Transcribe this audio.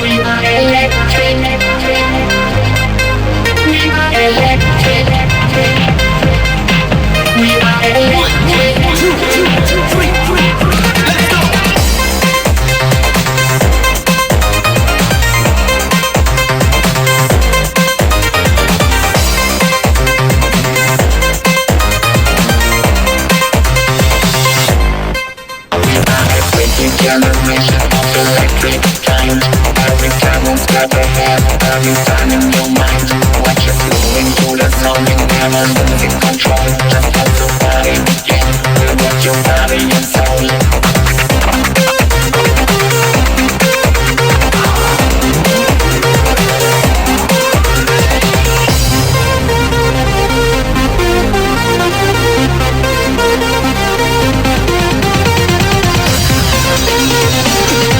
We are electric. We are electric. We are electric. 1, 2, 3, 4. Let's go. Generation of electric times. Every time on step ahead, every time in your mind. What you're flowing through the zone, you never losing control. Just let the body begin. We want your body and soul.